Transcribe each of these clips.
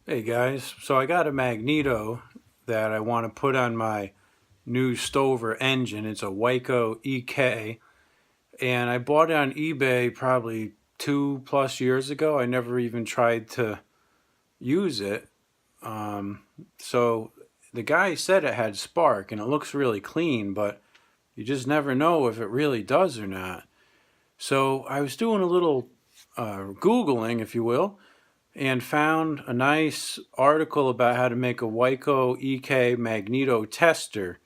Hey guys, so I got a Magneto that I want to put on my new Stover engine. It's a Wico EK, and I bought it on eBay probably 2+ years ago. I never even tried to use it. Um, so the guy said it had spark and it looks really clean, but you just never know if it really does or not. So I was doing a little Googling, if you will, and found a nice article about how to make a Wico EK Magneto tester.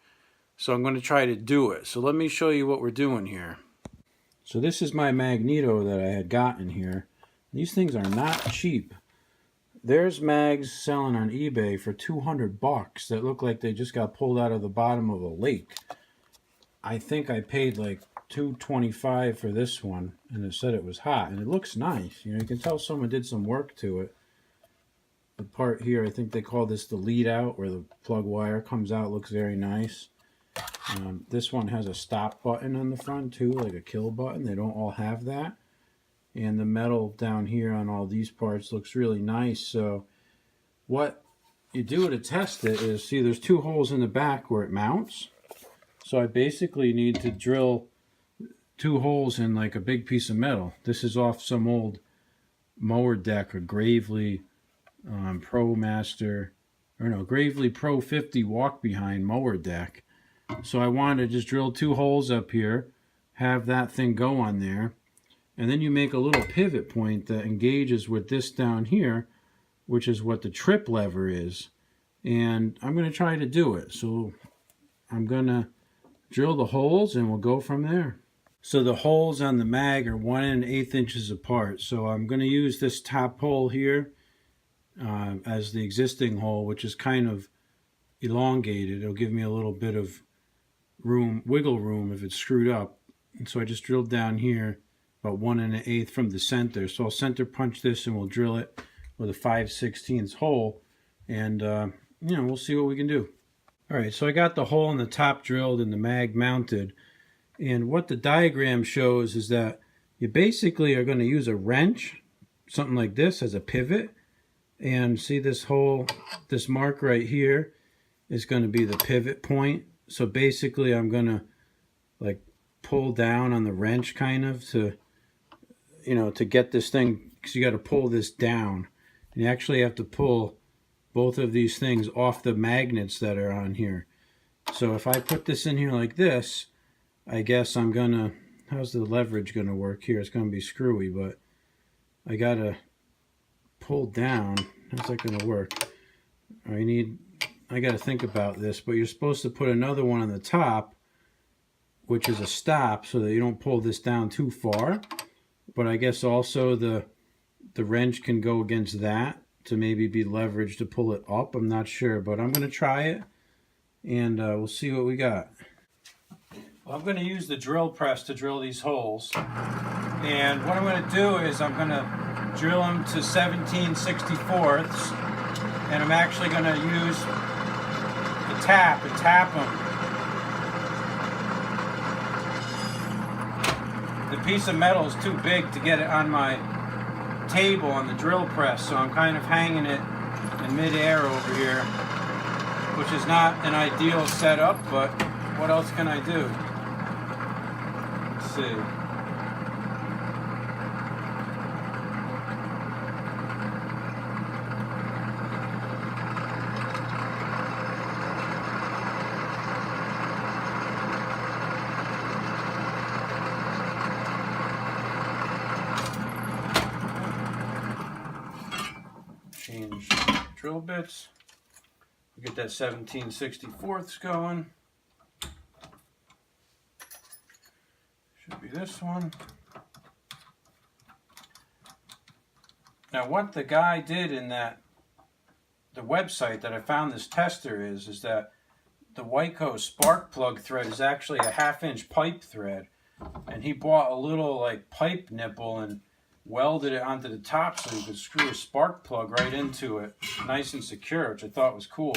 So I'm going to try to do it. So let me show you what we're doing here. So this is my Magneto that I had gotten here. These things are not cheap. There's mags selling on eBay for $200 that look like they just got pulled out of the bottom of a lake. I think I paid like $225 for this one, and it said it was hot, and it looks nice. You know, you can tell someone did some work to it. The part here, I think they call this the lead out, where the plug wire comes out, looks very nice. This one has a stop button on the front too, like a kill button. They don't all have that. And the metal down here on all these parts looks really nice. So what you do to test it is, see, there's two holes in the back where it mounts. So I basically need to drill two holes in like a big piece of metal. This is off some old mower deck, a Gravely Gravely Pro 50 walk behind mower deck. So I wanted to just drill two holes up here, have that thing go on there, and then you make a little pivot point that engages with this down here, which is what the trip lever is. And I'm going to try to do it. So I'm going to drill the holes and we'll go from there. So the holes on the mag are 1 1/8 inches apart. So I'm going to use this top hole here as the existing hole, which is kind of elongated. It'll give me a little bit of wiggle room if it's screwed up. And so I just drilled down here about 1 1/8 from the center. So I'll center punch this and we'll drill it with a 5/16 hole, and we'll see what we can do. All right, so I got the hole in the top drilled and the mag mounted. And what the diagram shows is that you basically are going to use a wrench, something like this, as a pivot. And see this hole, this mark right here is going to be the pivot point. So basically I'm going to like pull down on the wrench kind of to get this thing, because you got to pull this down. And you actually have to pull both of these things off the magnets that are on here. So if I put this in here like this, I guess I'm gonna, how's the leverage gonna work here? It's gonna be screwy, but I gotta pull down. How's that gonna work? I gotta think about this, but you're supposed to put another one on the top, which is a stop, so that you don't pull this down too far. But I guess also the wrench can go against that to maybe be leveraged to pull it up. I'm not sure, but I'm gonna try it, and we'll see what we got. Well, I'm gonna use the drill press to drill these holes, and what I'm gonna do is I'm gonna drill them to 17/64ths, and I'm actually gonna use the tap and tap them. The piece of metal is too big to get it on my table on the drill press, so I'm kind of hanging it in midair over here, which is not an ideal setup, but what else can I do? Let's see. Change drill bits. We'll get that 17/64ths going. Should be this one. Now what the guy did in the website that I found this tester is that the Wico spark plug thread is actually a 1/2 inch pipe thread, and he bought a little like pipe nipple and welded it onto the top so you could screw a spark plug right into it, nice and secure, which I thought was cool.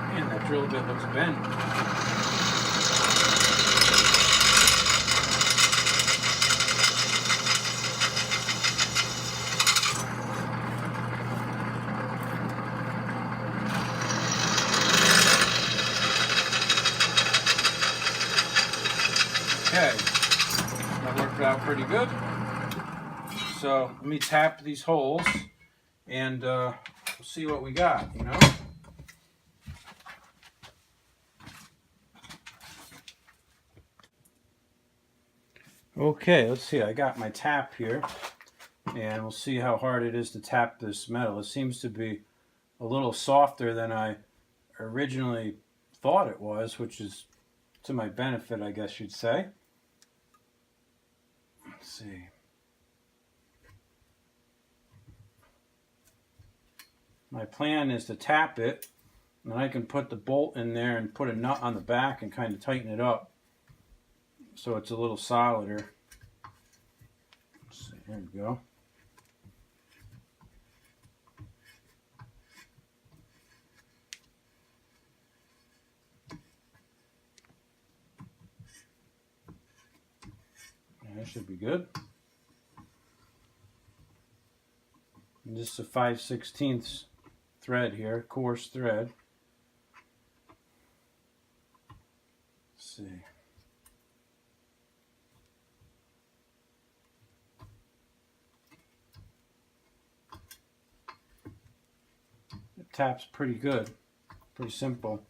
Man, that drill bit looks bent. pretty good. So let me tap these holes and we'll see what we got, you know. Okay, let's see. I got my tap here, and we'll see how hard it is to tap this metal. It seems to be a little softer than I originally thought it was, which is to my benefit, I guess you'd say. Let's see. My plan is to tap it, and I can put the bolt in there and put a nut on the back and kind of tighten it up so it's a little solider. Let's see, there we go. That should be good. And this is a 5/16 thread here, coarse thread. Let's see. It taps pretty good, pretty simple.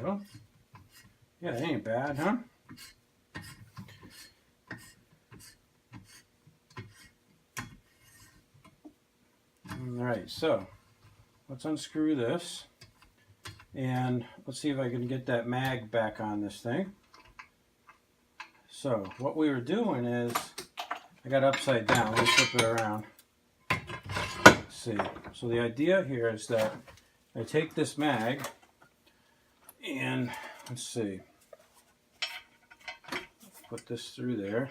Well, yeah, it ain't bad, huh? Alright, so let's unscrew this and let's see if I can get that mag back on this thing. So what we were doing is, I got it upside down, let me flip it around. Let's see, so the idea here is that I take this mag and let's see, put this through there.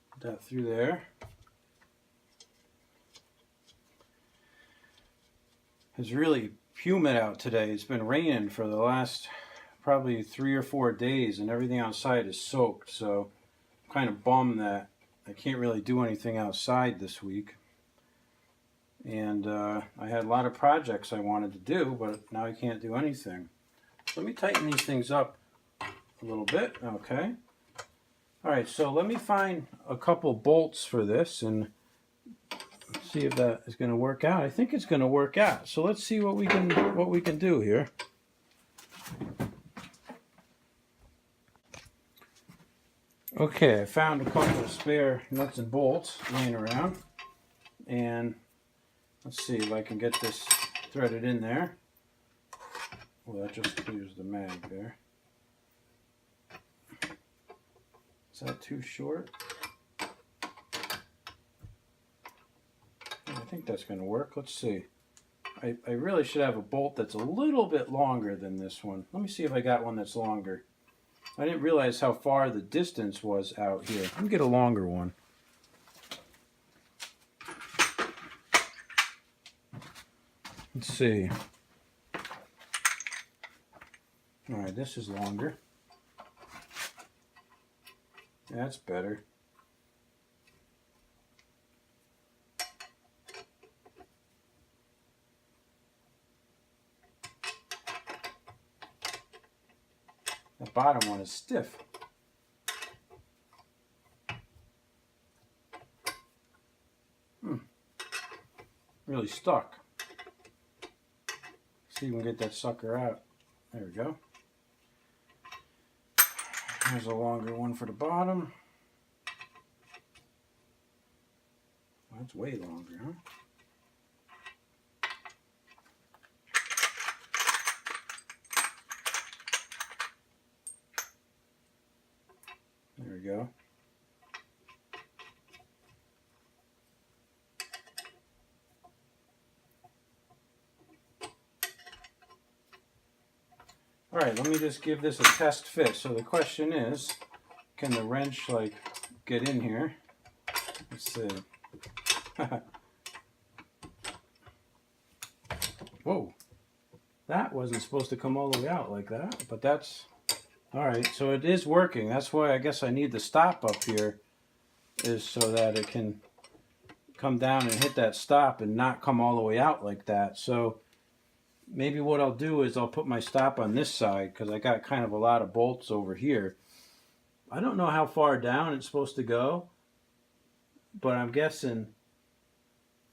Put that through there. It's really humid out today. It's been raining for the last probably 3 or 4 days and everything outside is soaked, so I'm kind of bummed that I can't really do anything outside this week. And I had a lot of projects I wanted to do, but now I can't do anything. So let me tighten these things up a little bit. Okay. Alright, so let me find a couple bolts for this and see if that is going to work out. I think it's going to work out. So let's see what we can do here. Okay, I found a couple of spare nuts and bolts laying around, and let's see if I can get this threaded in there. Well, that just clears the mag there. Is that too short? I think that's going to work. Let's see. I really should have a bolt that's a little bit longer than this one. Let me see if I got one that's longer. I didn't realize how far the distance was out here. Let me get a longer one. Let's see. Alright, this is longer. That's better. The bottom one is stiff. Really stuck. See if we can get that sucker out. There we go. Here's a longer one for the bottom. That's way longer, huh? There we go. All right, let me just give this a test fit. So the question is, can the wrench like get in here? Let's see. Whoa. That wasn't supposed to come all the way out like that, but that's all right. So it is working. That's why I guess I need the stop up here, is so that it can come down and hit that stop and not come all the way out like that. So maybe what I'll do is I'll put my stop on this side, because I got kind of a lot of bolts over here. I don't know how far down it's supposed to go, but I'm guessing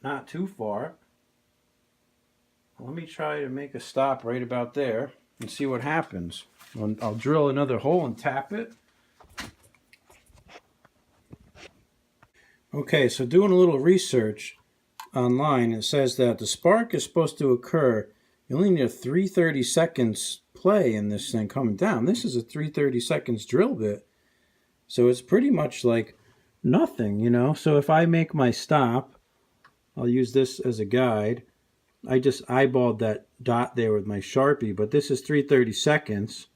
not too far. Let me try to make a stop right about there and see what happens. I'll drill another hole and tap it. Okay, so doing a little research online, it says that the spark is supposed to occur. You only need a 3/30 seconds play in this thing coming down. This is a 3/30 seconds drill bit. So it's pretty much like nothing, you know. So if I make my stop, I'll use this as a guide. I just eyeballed that dot there with my Sharpie, but this is 3/30 seconds.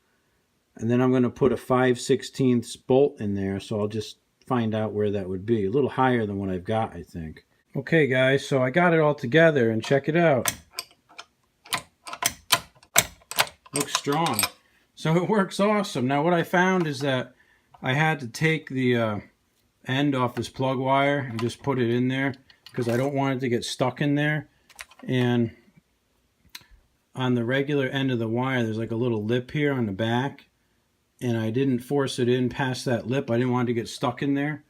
And then I'm going to put a 5/16 bolt in there, so I'll just find out where that would be. A little higher than what I've got, I think. Okay, guys, so I got it all together, and check it out. Looks strong. So it works awesome. Now what I found is that I had to take the end off this plug wire and just put it in there, because I don't want it to get stuck in there. And on the regular end of the wire, there's like a little lip here on the back, and I didn't force it in past that lip. I didn't want it to get stuck in there,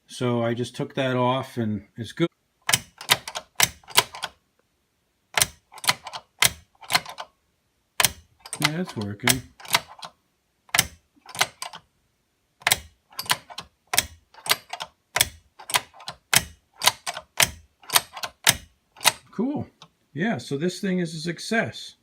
so I just took that off, and it's good. Yeah, it's working. Cool. Yeah, so this thing is a success.